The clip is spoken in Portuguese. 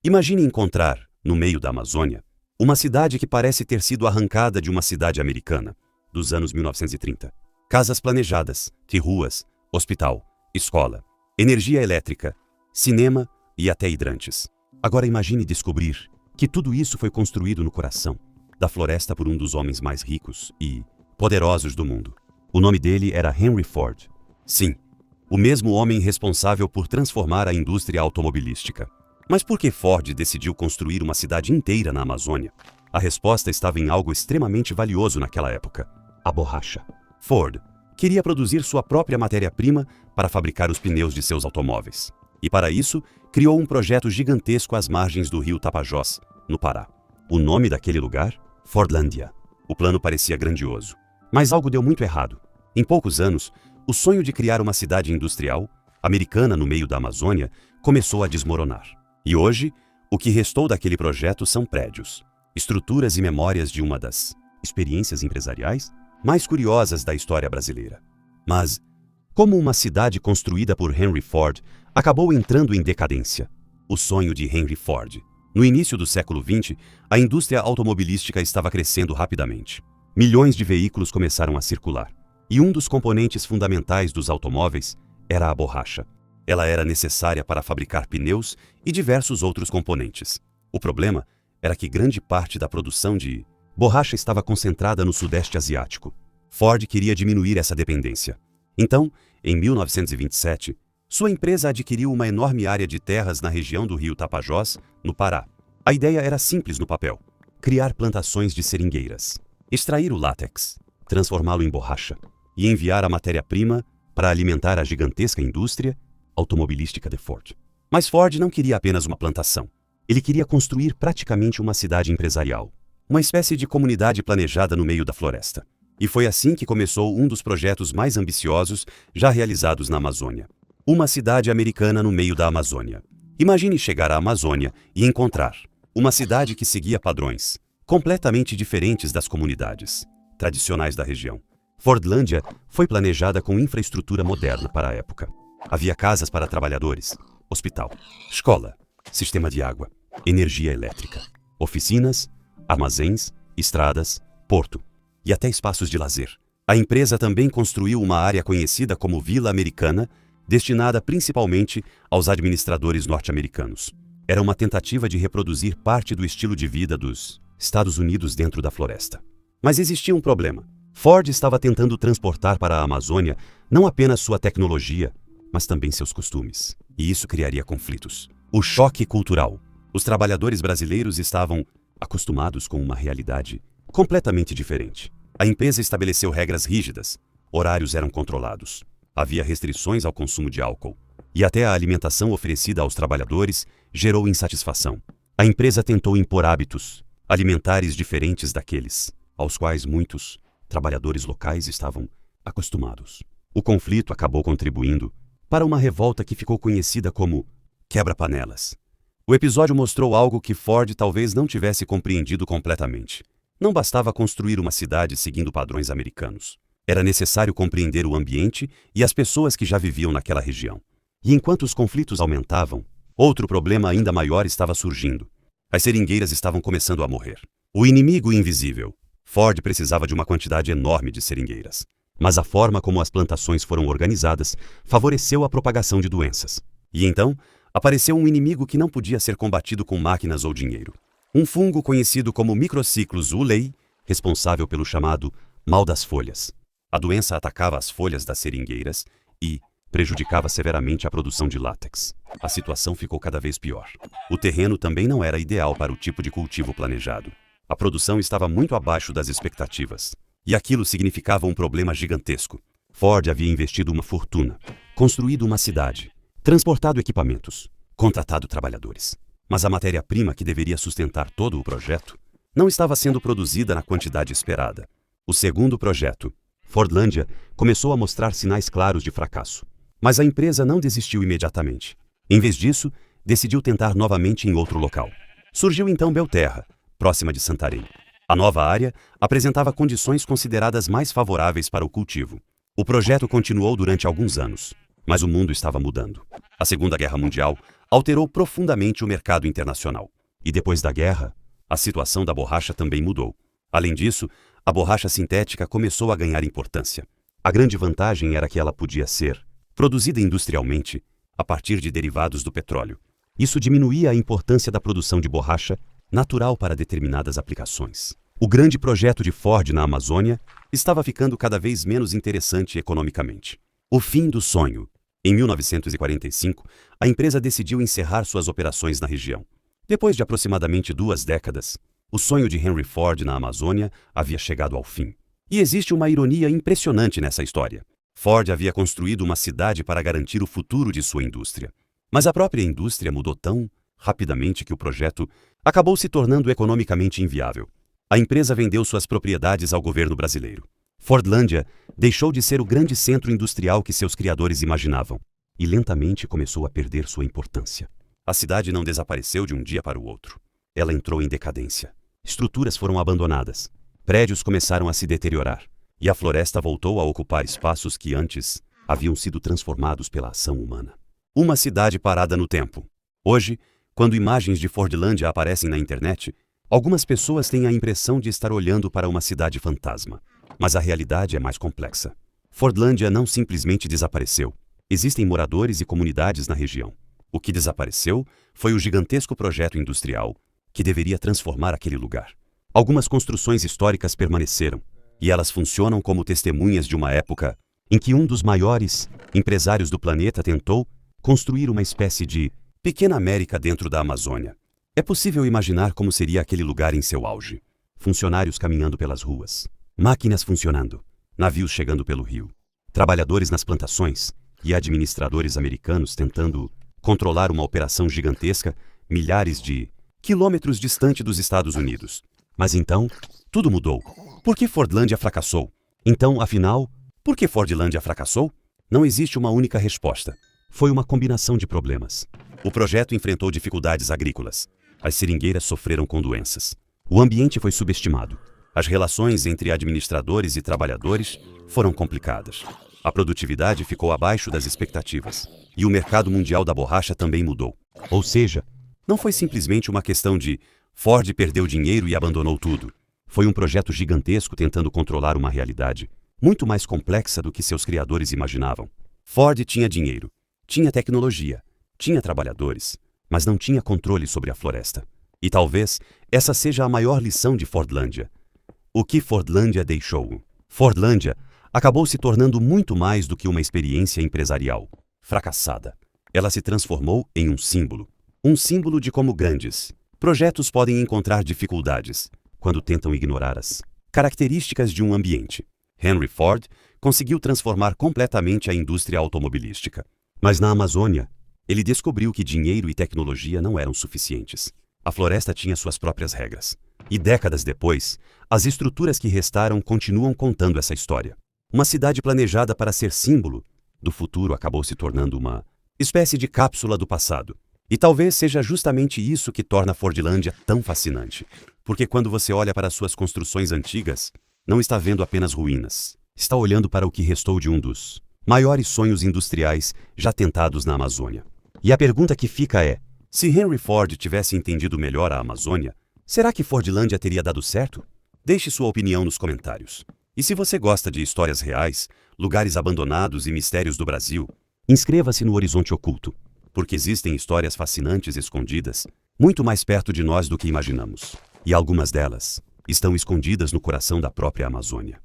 Imagine encontrar, no meio da Amazônia, uma cidade que parece ter sido arrancada de uma cidade americana, dos anos 1930. Casas planejadas, de ruas, hospital, escola, energia elétrica, cinema e até hidrantes. Agora imagine descobrir que tudo isso foi construído no coração da floresta por um dos homens mais ricos e poderosos do mundo. O nome dele era Henry Ford. Sim, o mesmo homem responsável por transformar a indústria automobilística. Mas por que Ford decidiu construir uma cidade inteira na Amazônia? A resposta estava em algo extremamente valioso naquela época: a borracha. Ford queria produzir sua própria matéria-prima para fabricar os pneus de seus automóveis. E para isso, criou um projeto gigantesco às margens do rio Tapajós, no Pará. O nome daquele lugar? Fordlândia. O plano parecia grandioso. Mas algo deu muito errado. Em poucos anos, o sonho de criar uma cidade industrial, americana no meio da Amazônia, começou a desmoronar. E hoje, o que restou daquele projeto são prédios, estruturas e memórias de uma das experiências empresariais mais curiosas da história brasileira. Mas, como uma cidade construída por Henry Ford acabou entrando em decadência? O sonho de Henry Ford. No início do século XX, a indústria automobilística estava crescendo rapidamente. Milhões de veículos começaram a circular. E um dos componentes fundamentais dos automóveis era a borracha. Ela era necessária para fabricar pneus e diversos outros componentes. O problema era que grande parte da produção de borracha estava concentrada no Sudeste Asiático. Ford queria diminuir essa dependência. Então, em 1927, sua empresa adquiriu uma enorme área de terras na região do rio Tapajós, no Pará. A ideia era simples no papel: criar plantações de seringueiras, extrair o látex, transformá-lo em borracha e enviar a matéria-prima para alimentar a gigantesca indústria automobilística de Ford. Mas Ford não queria apenas uma plantação. Ele queria construir praticamente uma cidade empresarial, uma espécie de comunidade planejada no meio da floresta. E foi assim que começou um dos projetos mais ambiciosos já realizados na Amazônia. Uma cidade americana no meio da Amazônia. Imagine chegar à Amazônia e encontrar uma cidade que seguia padrões completamente diferentes das comunidades tradicionais da região. Fordlândia foi planejada com infraestrutura moderna para a época. Havia casas para trabalhadores, hospital, escola, sistema de água, energia elétrica, oficinas, armazéns, estradas, porto e até espaços de lazer. A empresa também construiu uma área conhecida como Vila Americana, destinada principalmente aos administradores norte-americanos. Era uma tentativa de reproduzir parte do estilo de vida dos Estados Unidos dentro da floresta. Mas existia um problema. Ford estava tentando transportar para a Amazônia não apenas sua tecnologia, mas também seus costumes. E isso criaria conflitos. O choque cultural. Os trabalhadores brasileiros estavam acostumados com uma realidade completamente diferente. A empresa estabeleceu regras rígidas, horários eram controlados, havia restrições ao consumo de álcool, e até a alimentação oferecida aos trabalhadores gerou insatisfação. A empresa tentou impor hábitos alimentares diferentes daqueles aos quais muitos trabalhadores locais estavam acostumados. O conflito acabou contribuindo para uma revolta que ficou conhecida como quebra-panelas. O episódio mostrou algo que Ford talvez não tivesse compreendido completamente. Não bastava construir uma cidade seguindo padrões americanos. Era necessário compreender o ambiente e as pessoas que já viviam naquela região. E enquanto os conflitos aumentavam, outro problema ainda maior estava surgindo. As seringueiras estavam começando a morrer. O inimigo invisível. Ford precisava de uma quantidade enorme de seringueiras. Mas a forma como as plantações foram organizadas favoreceu a propagação de doenças. E então, apareceu um inimigo que não podia ser combatido com máquinas ou dinheiro. Um fungo conhecido como Microciclus uluei, responsável pelo chamado mal das folhas. A doença atacava as folhas das seringueiras e prejudicava severamente a produção de látex. A situação ficou cada vez pior. O terreno também não era ideal para o tipo de cultivo planejado. A produção estava muito abaixo das expectativas. E aquilo significava um problema gigantesco. Ford havia investido uma fortuna, construído uma cidade, transportado equipamentos, contratado trabalhadores. Mas a matéria-prima que deveria sustentar todo o projeto não estava sendo produzida na quantidade esperada. O segundo projeto, Fordlândia, começou a mostrar sinais claros de fracasso. Mas a empresa não desistiu imediatamente. Em vez disso, decidiu tentar novamente em outro local. Surgiu então Belterra, próxima de Santarém. A nova área apresentava condições consideradas mais favoráveis para o cultivo. O projeto continuou durante alguns anos, mas o mundo estava mudando. A Segunda Guerra Mundial alterou profundamente o mercado internacional. E depois da guerra, a situação da borracha também mudou. Além disso, a borracha sintética começou a ganhar importância. A grande vantagem era que ela podia ser produzida industrialmente a partir de derivados do petróleo. Isso diminuía a importância da produção de borracha natural para determinadas aplicações. O grande projeto de Ford na Amazônia estava ficando cada vez menos interessante economicamente. O fim do sonho. Em 1945, a empresa decidiu encerrar suas operações na região. Depois de aproximadamente 2 décadas, o sonho de Henry Ford na Amazônia havia chegado ao fim. E existe uma ironia impressionante nessa história. Ford havia construído uma cidade para garantir o futuro de sua indústria. Mas a própria indústria mudou tão rapidamente que o projeto acabou se tornando economicamente inviável. A empresa vendeu suas propriedades ao governo brasileiro. Fordlândia deixou de ser o grande centro industrial que seus criadores imaginavam e lentamente começou a perder sua importância. A cidade não desapareceu de um dia para o outro. Ela entrou em decadência. Estruturas foram abandonadas. Prédios começaram a se deteriorar. E a floresta voltou a ocupar espaços que antes haviam sido transformados pela ação humana. Uma cidade parada no tempo. Hoje, quando imagens de Fordlândia aparecem na internet, algumas pessoas têm a impressão de estar olhando para uma cidade fantasma. Mas a realidade é mais complexa. Fordlândia não simplesmente desapareceu. Existem moradores e comunidades na região. O que desapareceu foi o gigantesco projeto industrial que deveria transformar aquele lugar. Algumas construções históricas permaneceram, e elas funcionam como testemunhas de uma época em que um dos maiores empresários do planeta tentou construir uma espécie de pequena América dentro da Amazônia. É possível imaginar como seria aquele lugar em seu auge. Funcionários caminhando pelas ruas, máquinas funcionando, navios chegando pelo rio, trabalhadores nas plantações e administradores americanos tentando controlar uma operação gigantesca milhares de quilômetros distante dos Estados Unidos. Mas então, tudo mudou. Por que Fordlândia fracassou? Então, afinal, por que Fordlândia fracassou? Não existe uma única resposta. Foi uma combinação de problemas. O projeto enfrentou dificuldades agrícolas. As seringueiras sofreram com doenças. O ambiente foi subestimado. As relações entre administradores e trabalhadores foram complicadas. A produtividade ficou abaixo das expectativas. E o mercado mundial da borracha também mudou. Ou seja, não foi simplesmente uma questão de Ford perdeu dinheiro e abandonou tudo. Foi um projeto gigantesco tentando controlar uma realidade muito mais complexa do que seus criadores imaginavam. Ford tinha dinheiro, tinha tecnologia, tinha trabalhadores, mas não tinha controle sobre a floresta. E talvez essa seja a maior lição de Fordlândia. O que Fordlândia deixou? Fordlândia acabou se tornando muito mais do que uma experiência empresarial fracassada. Ela se transformou em um símbolo de como grandes projetos podem encontrar dificuldades quando tentam ignorar as características de um ambiente. Henry Ford conseguiu transformar completamente a indústria automobilística. Mas na Amazônia, ele descobriu que dinheiro e tecnologia não eram suficientes. A floresta tinha suas próprias regras. E décadas depois, as estruturas que restaram continuam contando essa história. Uma cidade planejada para ser símbolo do futuro acabou se tornando uma espécie de cápsula do passado. E talvez seja justamente isso que torna Fordlândia tão fascinante. Porque quando você olha para suas construções antigas, não está vendo apenas ruínas. Está olhando para o que restou de um dos maiores sonhos industriais já tentados na Amazônia. E a pergunta que fica é, se Henry Ford tivesse entendido melhor a Amazônia, será que Fordlândia teria dado certo? Deixe sua opinião nos comentários. E se você gosta de histórias reais, lugares abandonados e mistérios do Brasil, inscreva-se no Horizonte Oculto. Porque existem histórias fascinantes escondidas, muito mais perto de nós do que imaginamos. E algumas delas estão escondidas no coração da própria Amazônia.